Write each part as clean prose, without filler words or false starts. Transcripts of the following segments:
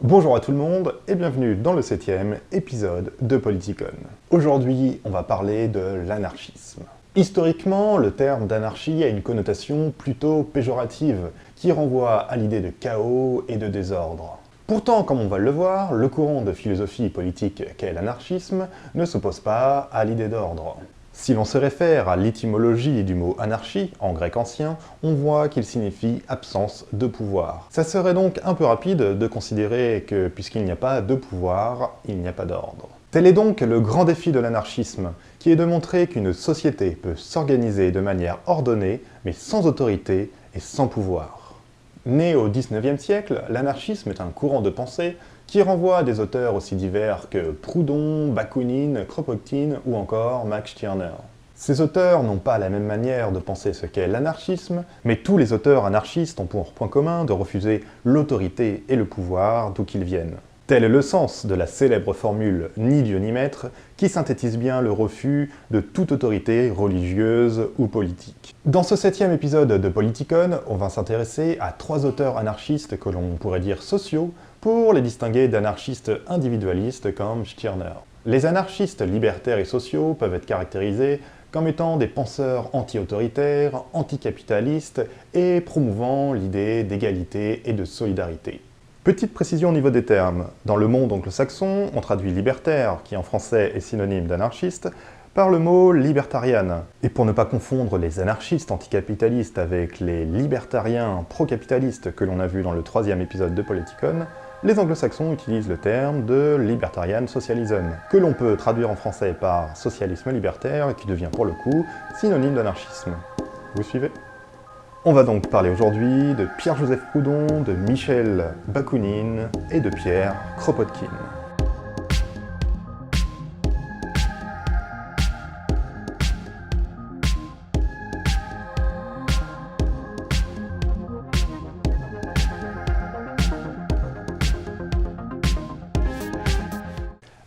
Bonjour à tout le monde et bienvenue dans le 7e épisode de Politicon. Aujourd'hui, on va parler de l'anarchisme. Historiquement, le terme d'anarchie a une connotation plutôt péjorative qui renvoie à l'idée de chaos et de désordre. Pourtant, comme on va le voir, le courant de philosophie politique qu'est l'anarchisme ne s'oppose pas à l'idée d'ordre. Si l'on se réfère à l'étymologie du mot anarchie, en grec ancien, on voit qu'il signifie absence de pouvoir. Ça serait donc un peu rapide de considérer que puisqu'il n'y a pas de pouvoir, il n'y a pas d'ordre. Tel est donc le grand défi de l'anarchisme, qui est de montrer qu'une société peut s'organiser de manière ordonnée, mais sans autorité et sans pouvoir. Né au XIXe siècle, l'anarchisme est un courant de pensée qui renvoie à des auteurs aussi divers que Proudhon, Bakounine, Kropotkin ou encore Max Stirner. Ces auteurs n'ont pas la même manière de penser ce qu'est l'anarchisme, mais tous les auteurs anarchistes ont pour point commun de refuser l'autorité et le pouvoir d'où qu'ils viennent. Tel est le sens de la célèbre formule « ni Dieu ni maître » qui synthétise bien le refus de toute autorité religieuse ou politique. Dans ce 7e épisode de Politicon, on va s'intéresser à 3 auteurs anarchistes que l'on pourrait dire sociaux pour les distinguer d'anarchistes individualistes comme Stirner. Les anarchistes libertaires et sociaux peuvent être caractérisés comme étant des penseurs anti-autoritaires, anticapitalistes et promouvant l'idée d'égalité et de solidarité. Petite précision au niveau des termes. Dans le monde anglo-saxon, on traduit libertaire, qui en français est synonyme d'anarchiste, par le mot libertarian. Et pour ne pas confondre les anarchistes anticapitalistes avec les libertariens pro-capitalistes que l'on a vu dans le 3e épisode de Politicon, les anglo-saxons utilisent le terme de libertarian socialism, que l'on peut traduire en français par socialisme libertaire et qui devient pour le coup synonyme d'anarchisme. Vous suivez ? On va donc parler aujourd'hui de Pierre-Joseph Proudhon, de Michel Bakounine et de Pierre Kropotkin.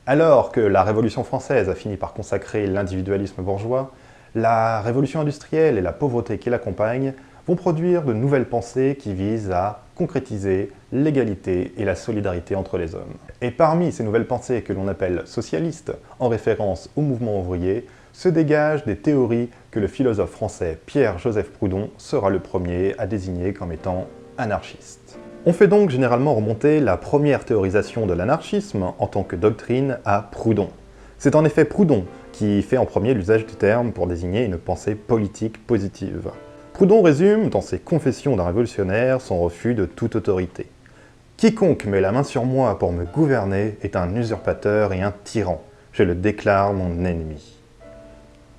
Alors que la Révolution française a fini par consacrer l'individualisme bourgeois, la révolution industrielle et la pauvreté qui l'accompagnent vont produire de nouvelles pensées qui visent à concrétiser l'égalité et la solidarité entre les hommes. Et parmi ces nouvelles pensées que l'on appelle socialistes, en référence au mouvement ouvrier, se dégagent des théories que le philosophe français Pierre-Joseph Proudhon sera le premier à désigner comme étant anarchistes. On fait donc généralement remonter la première théorisation de l'anarchisme en tant que doctrine à Proudhon. C'est en effet Proudhon qui fait en premier l'usage du terme pour désigner une pensée politique positive. Proudhon résume dans ses Confessions d'un révolutionnaire son refus de toute autorité. « Quiconque met la main sur moi pour me gouverner est un usurpateur et un tyran. Je le déclare mon ennemi. »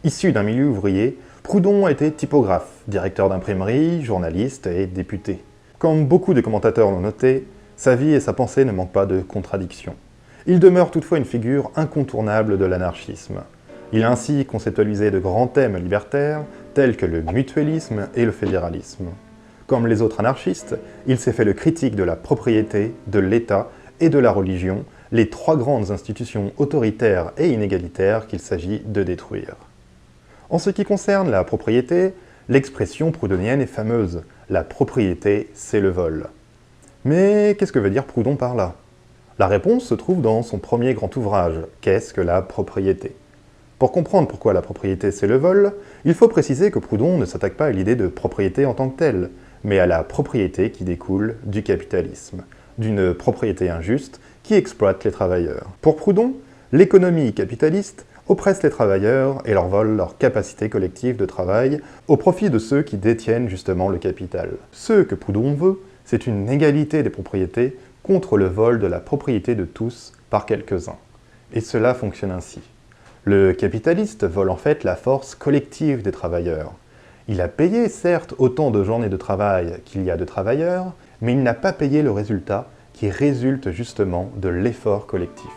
Issu d'un milieu ouvrier, Proudhon a été typographe, directeur d'imprimerie, journaliste et député. Comme beaucoup de commentateurs l'ont noté, sa vie et sa pensée ne manquent pas de contradictions. Il demeure toutefois une figure incontournable de l'anarchisme. Il a ainsi conceptualisé de grands thèmes libertaires, tels que le mutualisme et le fédéralisme. Comme les autres anarchistes, il s'est fait le critique de la propriété, de l'État et de la religion, les 3 grandes institutions autoritaires et inégalitaires qu'il s'agit de détruire. En ce qui concerne la propriété, l'expression proudhonienne est fameuse. La propriété, c'est le vol. Mais qu'est-ce que veut dire Proudhon par là ? La réponse se trouve dans son premier grand ouvrage, Qu'est-ce que la propriété ? Pour comprendre pourquoi la propriété c'est le vol, il faut préciser que Proudhon ne s'attaque pas à l'idée de propriété en tant que telle, mais à la propriété qui découle du capitalisme, d'une propriété injuste qui exploite les travailleurs. Pour Proudhon, l'économie capitaliste oppresse les travailleurs et leur vole leur capacité collective de travail au profit de ceux qui détiennent justement le capital. Ce que Proudhon veut, c'est une égalité des propriétés contre le vol de la propriété de tous par quelques-uns. Et cela fonctionne ainsi. Le capitaliste vole en fait la force collective des travailleurs. Il a payé certes autant de journées de travail qu'il y a de travailleurs, mais il n'a pas payé le résultat qui résulte justement de l'effort collectif.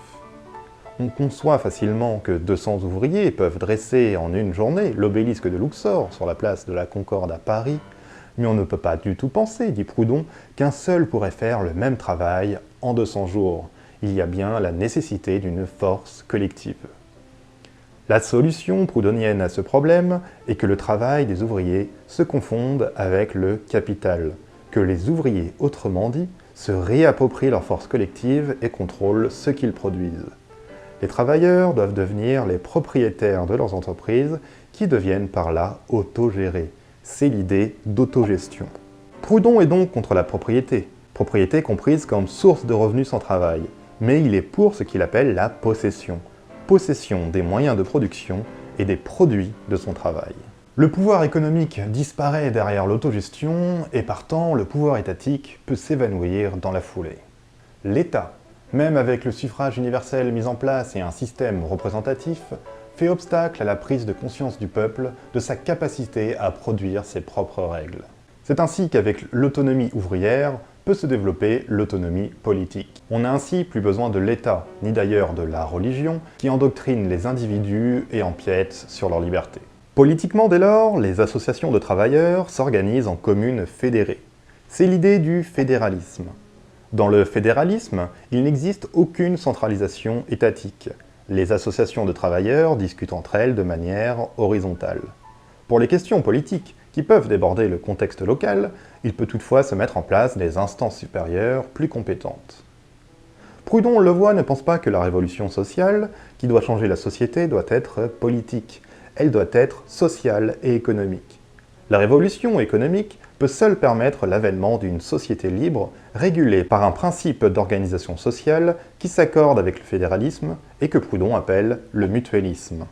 On conçoit facilement que 200 ouvriers peuvent dresser en une journée l'obélisque de Luxor sur la place de la Concorde à Paris, mais on ne peut pas du tout penser, dit Proudhon, qu'un seul pourrait faire le même travail en 200 jours. Il y a bien la nécessité d'une force collective. La solution proudhonienne à ce problème est que le travail des ouvriers se confonde avec le capital, que les ouvriers, autrement dit, se réapproprient leurs forces collectives et contrôlent ce qu'ils produisent. Les travailleurs doivent devenir les propriétaires de leurs entreprises qui deviennent par là autogérées. C'est l'idée d'autogestion. Proudhon est donc contre la propriété comprise comme source de revenus sans travail, mais il est pour ce qu'il appelle la possession des moyens de production et des produits de son travail. Le pouvoir économique disparaît derrière l'autogestion et partant, le pouvoir étatique peut s'évanouir dans la foulée. L'État, même avec le suffrage universel mis en place et un système représentatif, fait obstacle à la prise de conscience du peuple de sa capacité à produire ses propres règles. C'est ainsi qu'avec l'autonomie ouvrière peut se développer l'autonomie politique. On n'a ainsi plus besoin de l'État, ni d'ailleurs de la religion, qui endoctrine les individus et empiète sur leur liberté. Politiquement, dès lors, les associations de travailleurs s'organisent en communes fédérées. C'est l'idée du fédéralisme. Dans le fédéralisme, il n'existe aucune centralisation étatique. Les associations de travailleurs discutent entre elles de manière horizontale. Pour les questions politiques, qui peuvent déborder le contexte local, il peut toutefois se mettre en place des instances supérieures plus compétentes. Proudhon le voit ne pense pas que la révolution sociale, qui doit changer la société, doit être politique. Elle doit être sociale et économique. La révolution économique peut seule permettre l'avènement d'une société libre, régulée par un principe d'organisation sociale qui s'accorde avec le fédéralisme et que Proudhon appelle le mutualisme.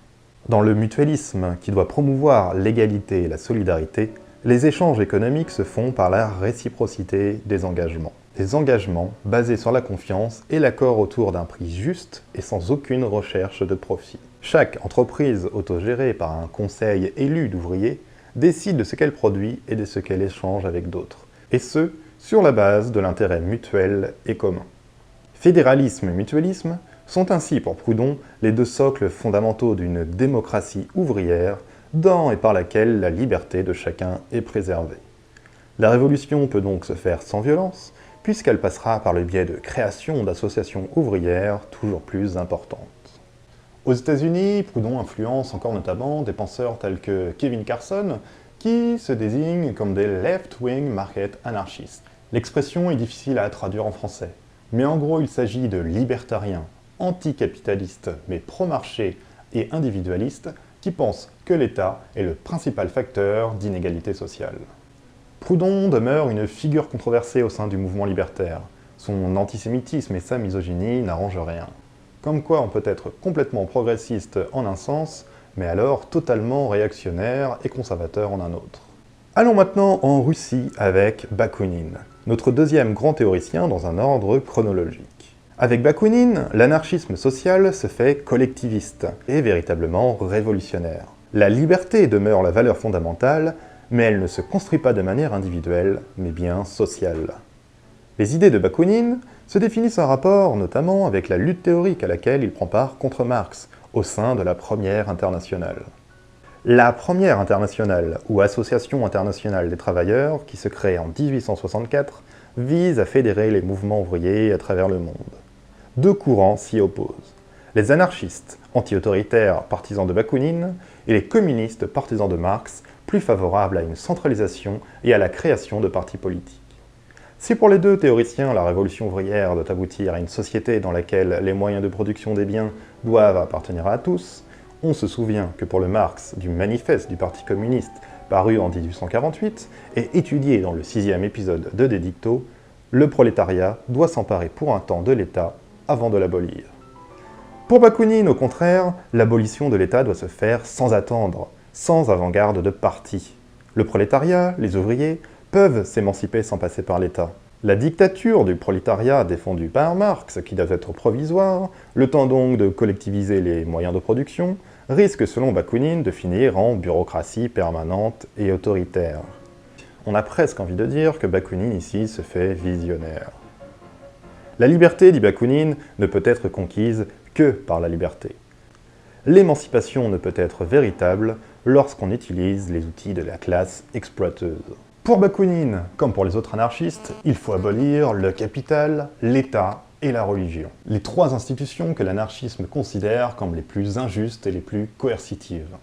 Dans le mutualisme, qui doit promouvoir l'égalité et la solidarité, les échanges économiques se font par la réciprocité des engagements. Des engagements basés sur la confiance et l'accord autour d'un prix juste et sans aucune recherche de profit. Chaque entreprise autogérée par un conseil élu d'ouvriers décide de ce qu'elle produit et de ce qu'elle échange avec d'autres, et ce, sur la base de l'intérêt mutuel et commun. Fédéralisme et mutualisme sont ainsi pour Proudhon les deux socles fondamentaux d'une démocratie ouvrière dans et par laquelle la liberté de chacun est préservée. La révolution peut donc se faire sans violence, puisqu'elle passera par le biais de création d'associations ouvrières toujours plus importantes. Aux États-Unis, Proudhon influence encore notamment des penseurs tels que Kevin Carson, qui se désignent comme des left-wing market anarchistes. L'expression est difficile à traduire en français, mais en gros il s'agit de libertariens, anticapitalistes mais pro-marché et individualistes qui pensent que l'État est le principal facteur d'inégalité sociale. Proudhon demeure une figure controversée au sein du mouvement libertaire. Son antisémitisme et sa misogynie n'arrangent rien. Comme quoi on peut être complètement progressiste en un sens, mais alors totalement réactionnaire et conservateur en un autre. Allons maintenant en Russie avec Bakounine, notre deuxième grand théoricien dans un ordre chronologique. Avec Bakounine, l'anarchisme social se fait collectiviste et véritablement révolutionnaire. La liberté demeure la valeur fondamentale, mais elle ne se construit pas de manière individuelle, mais bien sociale. Les idées de Bakounine se définissent en rapport notamment avec la lutte théorique à laquelle il prend part contre Marx, au sein de la Première Internationale. La Première Internationale, ou Association internationale des travailleurs, qui se crée en 1864, vise à fédérer les mouvements ouvriers à travers le monde. Deux courants s'y opposent. Les anarchistes, anti-autoritaires, partisans de Bakounine, et les communistes, partisans de Marx, plus favorables à une centralisation et à la création de partis politiques. Si pour les deux théoriciens, la révolution ouvrière doit aboutir à une société dans laquelle les moyens de production des biens doivent appartenir à tous, on se souvient que pour le Marx du manifeste du Parti communiste paru en 1848 et étudié dans le 6e épisode de D'édicto, le prolétariat doit s'emparer pour un temps de l'État avant de l'abolir. Pour Bakounine, au contraire, l'abolition de l'État doit se faire sans attendre, sans avant-garde de parti. Le prolétariat, les ouvriers, peuvent s'émanciper sans passer par l'État. La dictature du prolétariat défendue par Marx, qui doit être provisoire, le temps donc de collectiviser les moyens de production, risque selon Bakounine de finir en bureaucratie permanente et autoritaire. On a presque envie de dire que Bakounine ici se fait visionnaire. La liberté, dit Bakounine, ne peut être conquise que par la liberté. L'émancipation ne peut être véritable lorsqu'on utilise les outils de la classe exploiteuse. Pour Bakounine, comme pour les autres anarchistes, il faut abolir le capital, l'État et la religion. Les trois institutions que l'anarchisme considère comme les plus injustes et les plus coercitives.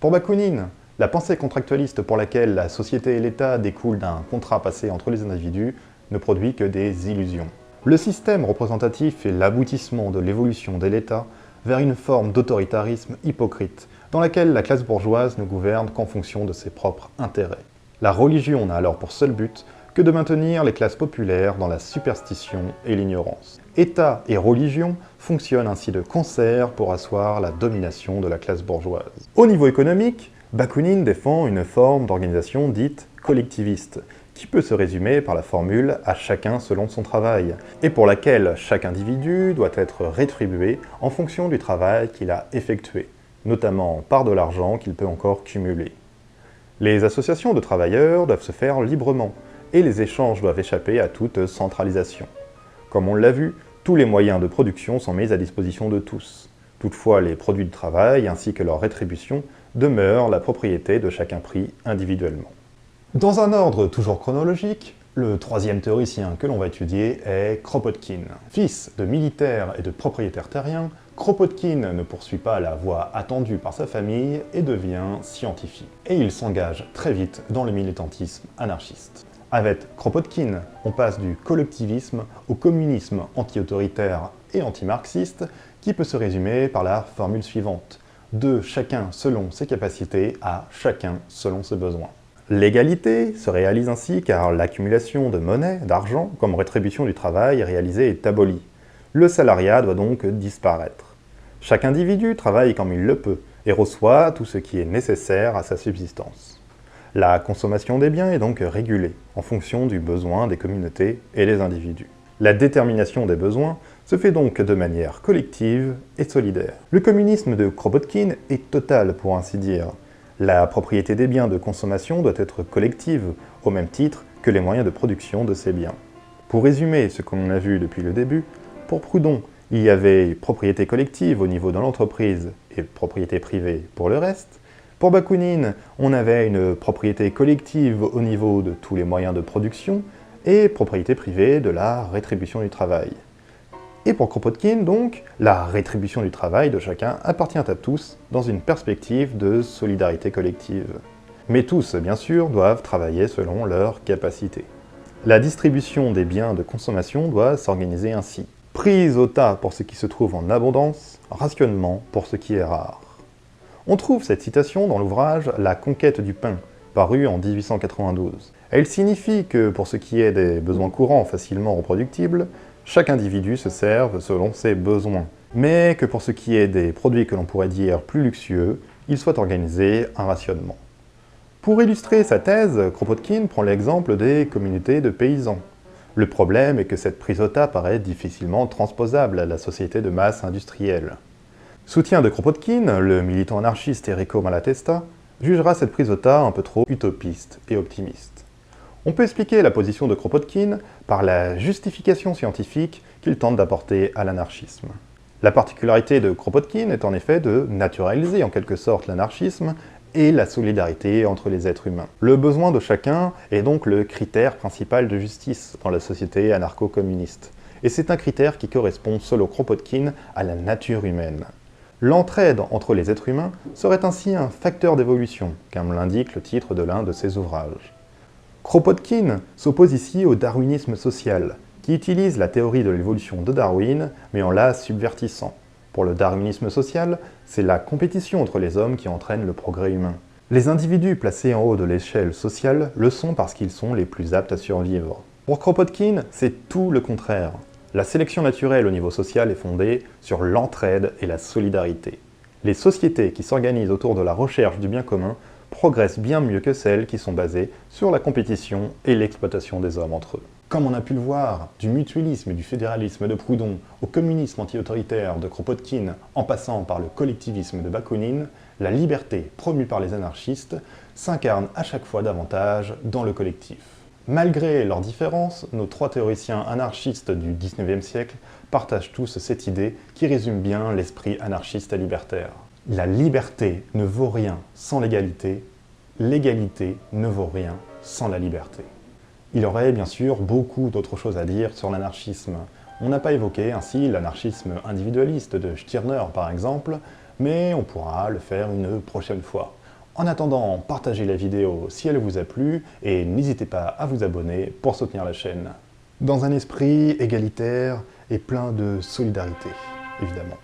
Pour Bakounine, la pensée contractualiste pour laquelle la société et l'État découlent d'un contrat passé entre les individus ne produit que des illusions. Le système représentatif est l'aboutissement de l'évolution de l'État vers une forme d'autoritarisme hypocrite, dans laquelle la classe bourgeoise ne gouverne qu'en fonction de ses propres intérêts. La religion n'a alors pour seul but que de maintenir les classes populaires dans la superstition et l'ignorance. État et religion fonctionnent ainsi de concert pour asseoir la domination de la classe bourgeoise. Au niveau économique, Bakounine défend une forme d'organisation dite collectiviste, qui peut se résumer par la formule « à chacun selon son travail », et pour laquelle chaque individu doit être rétribué en fonction du travail qu'il a effectué, notamment par de l'argent qu'il peut encore cumuler. Les associations de travailleurs doivent se faire librement, et les échanges doivent échapper à toute centralisation. Comme on l'a vu, tous les moyens de production sont mis à disposition de tous. Toutefois, les produits de travail ainsi que leur rétribution demeurent la propriété de chacun pris individuellement. Dans un ordre toujours chronologique, le troisième théoricien que l'on va étudier est Kropotkin. Fils de militaire et de propriétaire terrien, Kropotkin ne poursuit pas la voie attendue par sa famille et devient scientifique. Et il s'engage très vite dans le militantisme anarchiste. Avec Kropotkin, on passe du collectivisme au communisme anti-autoritaire et anti-marxiste qui peut se résumer par la formule suivante: de chacun selon ses capacités à chacun selon ses besoins. L'égalité se réalise ainsi car l'accumulation de monnaie, d'argent, comme rétribution du travail réalisé est abolie. Le salariat doit donc disparaître. Chaque individu travaille comme il le peut et reçoit tout ce qui est nécessaire à sa subsistance. La consommation des biens est donc régulée en fonction du besoin des communautés et des individus. La détermination des besoins se fait donc de manière collective et solidaire. Le communisme de Kropotkin est total pour ainsi dire. La propriété des biens de consommation doit être collective, au même titre que les moyens de production de ces biens. Pour résumer ce que l'on a vu depuis le début, pour Proudhon, il y avait propriété collective au niveau de l'entreprise et propriété privée pour le reste. Pour Bakounine, on avait une propriété collective au niveau de tous les moyens de production et propriété privée de la rétribution du travail. Et pour Kropotkin, donc, la rétribution du travail de chacun appartient à tous dans une perspective de solidarité collective. Mais tous, bien sûr, doivent travailler selon leurs capacités. La distribution des biens de consommation doit s'organiser ainsi. Prise au tas pour ce qui se trouve en abondance, rationnement pour ce qui est rare. On trouve cette citation dans l'ouvrage « La conquête du pain », paru en 1892. Elle signifie que pour ce qui est des besoins courants facilement reproductibles, chaque individu se serve selon ses besoins, mais que pour ce qui est des produits que l'on pourrait dire plus luxueux, il soit organisé un rationnement. Pour illustrer sa thèse, Kropotkin prend l'exemple des communautés de paysans. Le problème est que cette prise au tas paraît difficilement transposable à la société de masse industrielle. Soutien de Kropotkin, le militant anarchiste Enrico Malatesta jugera cette prise au tas un peu trop utopiste et optimiste. On peut expliquer la position de Kropotkin par la justification scientifique qu'il tente d'apporter à l'anarchisme. La particularité de Kropotkin est en effet de naturaliser en quelque sorte l'anarchisme et la solidarité entre les êtres humains. Le besoin de chacun est donc le critère principal de justice dans la société anarcho-communiste. Et c'est un critère qui correspond, selon Kropotkin, à la nature humaine. L'entraide entre les êtres humains serait ainsi un facteur d'évolution, comme l'indique le titre de l'un de ses ouvrages. Kropotkin s'oppose ici au darwinisme social, qui utilise la théorie de l'évolution de Darwin, mais en la subvertissant. Pour le darwinisme social, c'est la compétition entre les hommes qui entraîne le progrès humain. Les individus placés en haut de l'échelle sociale le sont parce qu'ils sont les plus aptes à survivre. Pour Kropotkin, c'est tout le contraire. La sélection naturelle au niveau social est fondée sur l'entraide et la solidarité. Les sociétés qui s'organisent autour de la recherche du bien commun progressent bien mieux que celles qui sont basées sur la compétition et l'exploitation des hommes entre eux. Comme on a pu le voir, du mutualisme et du fédéralisme de Proudhon au communisme anti-autoritaire de Kropotkin, en passant par le collectivisme de Bakounine, la liberté promue par les anarchistes s'incarne à chaque fois davantage dans le collectif. Malgré leurs différences, nos trois théoriciens anarchistes du XIXe siècle partagent tous cette idée qui résume bien l'esprit anarchiste et libertaire. La liberté ne vaut rien sans l'égalité, l'égalité ne vaut rien sans la liberté. Il y aurait bien sûr beaucoup d'autres choses à dire sur l'anarchisme. On n'a pas évoqué ainsi l'anarchisme individualiste de Stirner par exemple, mais on pourra le faire une prochaine fois. En attendant, partagez la vidéo si elle vous a plu et n'hésitez pas à vous abonner pour soutenir la chaîne. dans un esprit égalitaire et plein de solidarité, évidemment.